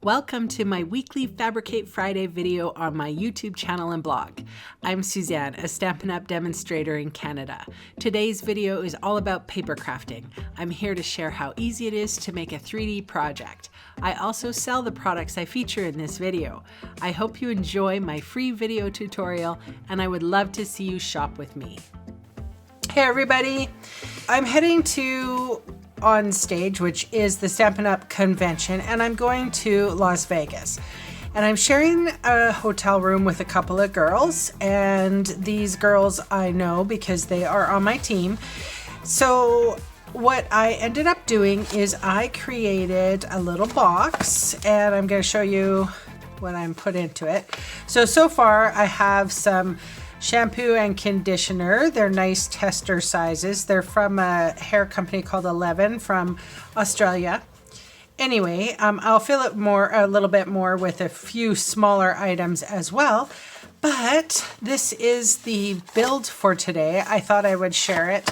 Welcome to my weekly Fabricate Friday video on my YouTube channel and blog. I'm SuNN, a Stampin' Up! Demonstrator in Canada. Today's video is all about paper crafting. I'm here to share how easy it is to make a 3D project. I also sell the products I feature in this video. I hope you enjoy my free video tutorial, and I would love to see you shop with me. Hey everybody, I'm heading to on stage, which is the Stampin' Up! Convention, and I'm going to Las Vegas. And I'm sharing a hotel room with a couple of girls, and these girls I know because they are on my team. So what I ended up doing is I created a little box, and I'm going to show you what I'm put into it. So far I have some shampoo and conditioner. They're nice tester sizes. They're from a hair company called 11 from Australia. Anyway, I'll fill it a little bit more with a few smaller items as well. But this is the build for today. I thought I would share it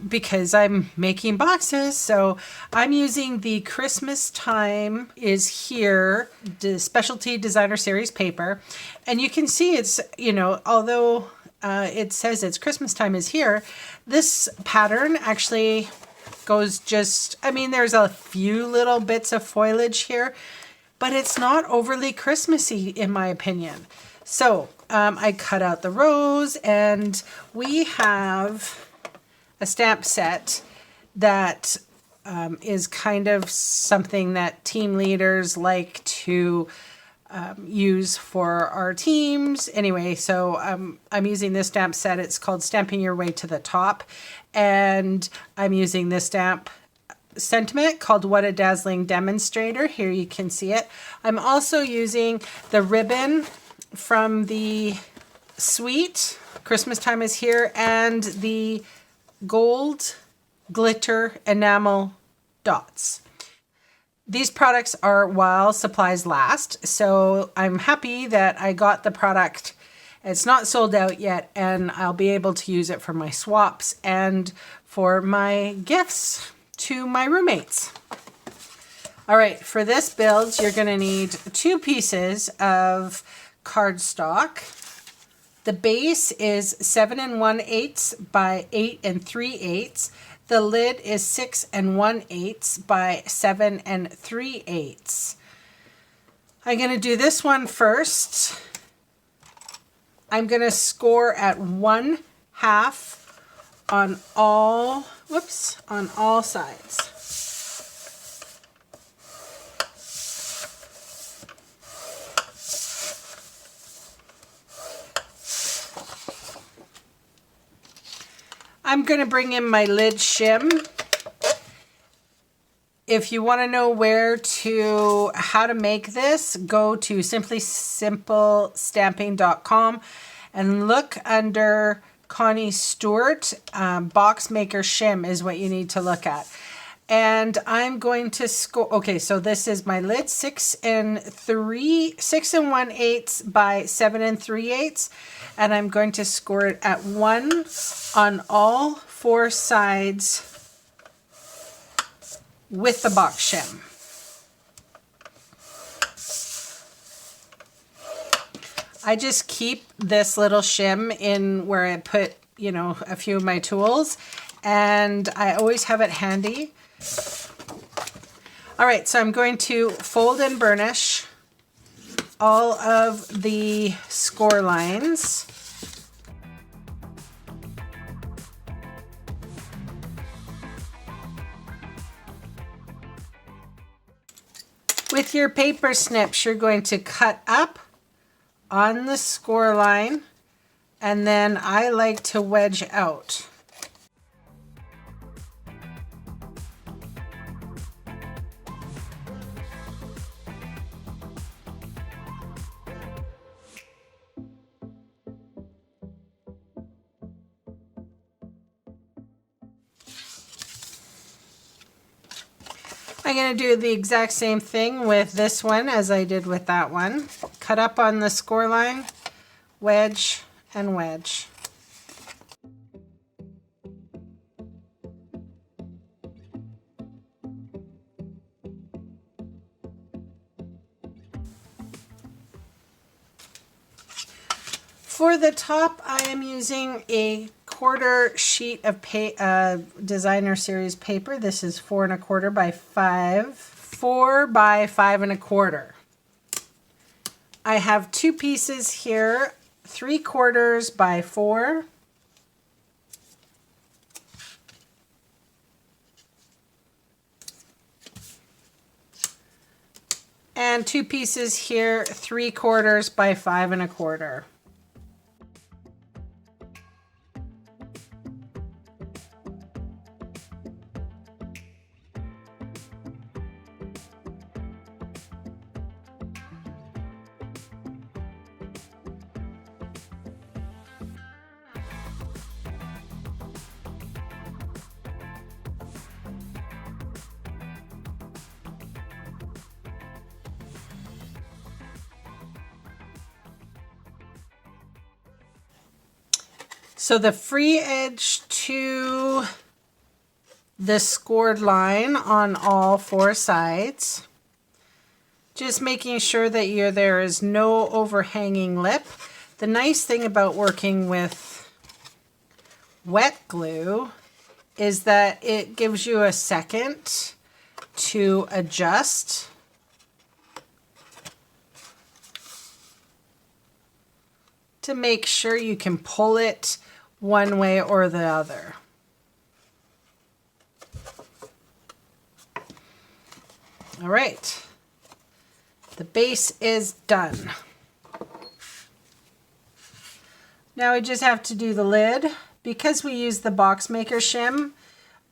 because I'm making boxes. So I'm using the Christmastime is Here, the Specialty Designer Series paper. And you can see it's, you know, although it says it's Christmastime is Here, this pattern actually goes just, I mean, there's a few little bits of foliage here, but it's not overly Christmassy in my opinion. So I cut out the rows, and we have a stamp set that is kind of something that team leaders like to use for our teams. Anyway, so I'm using this stamp set. It's called Stamping Your Way to the Top. And I'm using this stamp sentiment called What a Dazzling Demonstrator. Here you can see it. I'm also using the ribbon from the suite, Christmastime is Here, and the gold glitter enamel dots. These products are while supplies last, so I'm happy that I got the product. It's not sold out yet, and I'll be able to use it for my swaps and for my gifts to my roommates. All right, for this build, you're going to need 2 pieces of cardstock. The base is 7 1/8 by 8 3/8. The lid is 6 1/8 by 7 3/8. I'm going to do this one first. I'm going to score at 1/2 on all, on all sides. I'm going to bring in my lid shim. If you want to know how to make this, go to simplysimplestamping.com and look under Connie Stewart. Box Maker Shim is what you need to look at. And I'm going to score, okay, so this is my lid, 6 1/8 by 7 3/8. And I'm going to score it at 1 on all 4 sides with the box shim. I just keep this little shim in where I put, you know, a few of my tools, and I always have it handy. All right, so I'm going to fold and burnish all of the score lines. With your paper snips, you're going to cut up on the score line, and then I like to wedge out. I'm going to do the exact same thing with this one as I did with that one. Cut up on the score line, wedge, and wedge. For the top, I am using a 1/4 sheet of designer series paper. This is 4 1/4 by 5, 4 by 5 1/4. I have 2 pieces here, 3/4 by 4. And 2 pieces here, 3/4 by 5 1/4. So the free edge to the scored line on all 4 sides. Just making sure that there is no overhanging lip. The nice thing about working with wet glue is that it gives you a second to adjust. To make sure you can pull it one way or the other. All right, the base is done. Now we just have to do the lid. Because we use the box maker shim,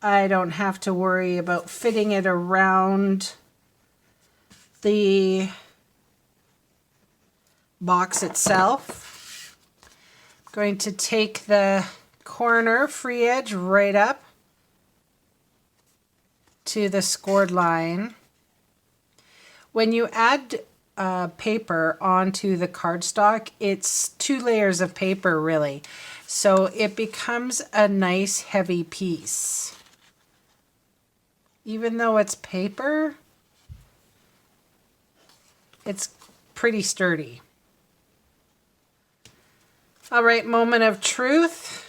I don't have to worry about fitting it around the box itself. Going to take the corner free edge right up to the scored line. When you add paper onto the cardstock, it's 2 layers of paper really, so it becomes a nice heavy piece. Even though it's paper, it's pretty sturdy. All right, moment of truth.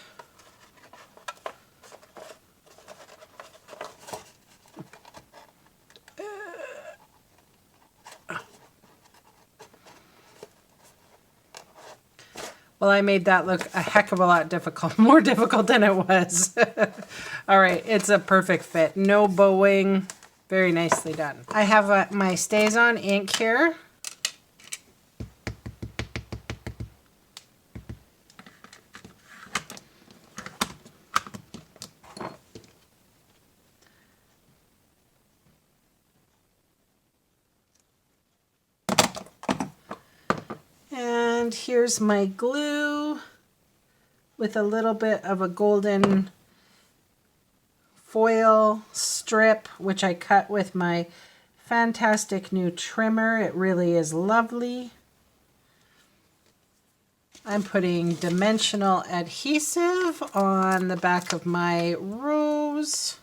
Well, I made that look a heck of a lot difficult, more difficult than it was. All right, it's a perfect fit. No bowing, very nicely done. I have my StazOn ink here. And here's my glue with a little bit of a golden foil strip, which I cut with my fantastic new trimmer. It really is lovely. I'm putting dimensional adhesive on the back of my rose.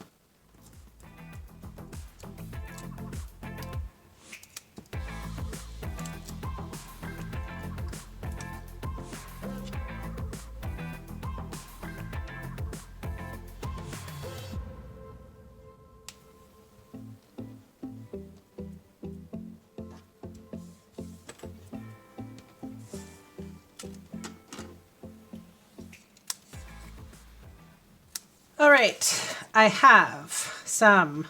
All right, I have some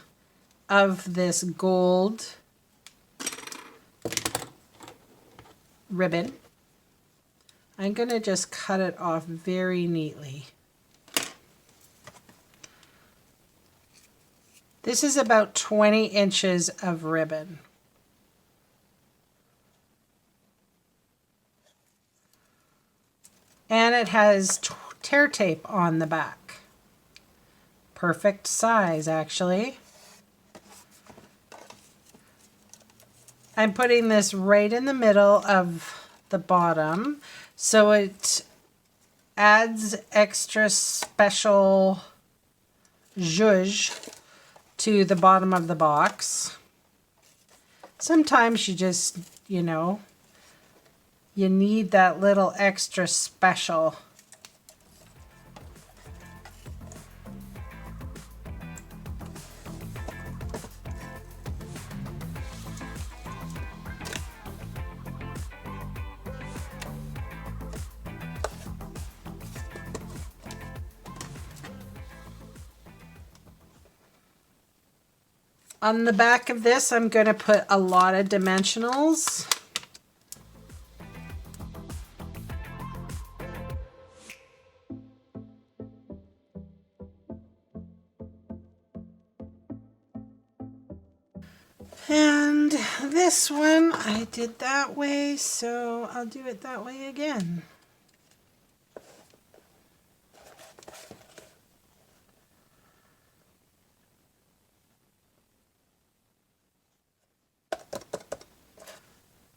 of this gold ribbon. I'm going to just cut it off very neatly. This is about 20 inches of ribbon. And it has tear tape on the back. Perfect size, actually. I'm putting this right in the middle of the bottom, so it adds extra special zhuzh to the bottom of the box. Sometimes you just, You need that little extra special. On the back of this, I'm going to put a lot of dimensionals. And this one I did that way, so I'll do it that way again.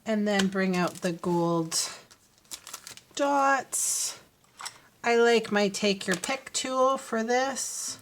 And then bring out the gold dots. I like my take your pick tool for this.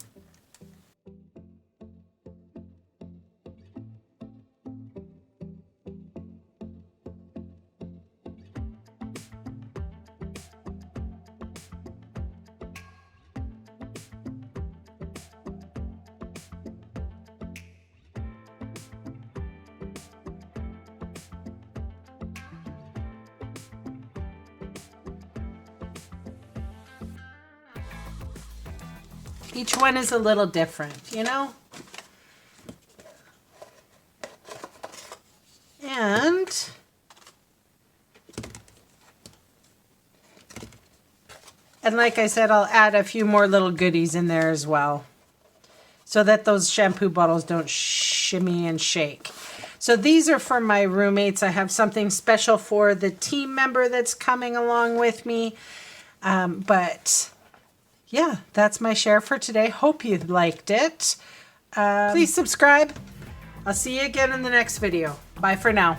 Each one is a little different, you know? And like I said, I'll add a few more little goodies in there as well, so that those shampoo bottles don't shimmy and shake. So these are for my roommates. I have something special for the team member that's coming along with me. But yeah, that's my share for today. Hope you liked it. Please subscribe. I'll see you again in the next video. Bye for now.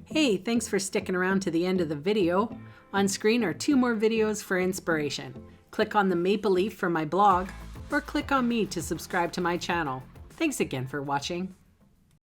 Hey, thanks for sticking around to the end of the video. On screen are 2 more videos for inspiration. Click on the maple leaf for my blog, or click on me to subscribe to my channel. Thanks again for watching.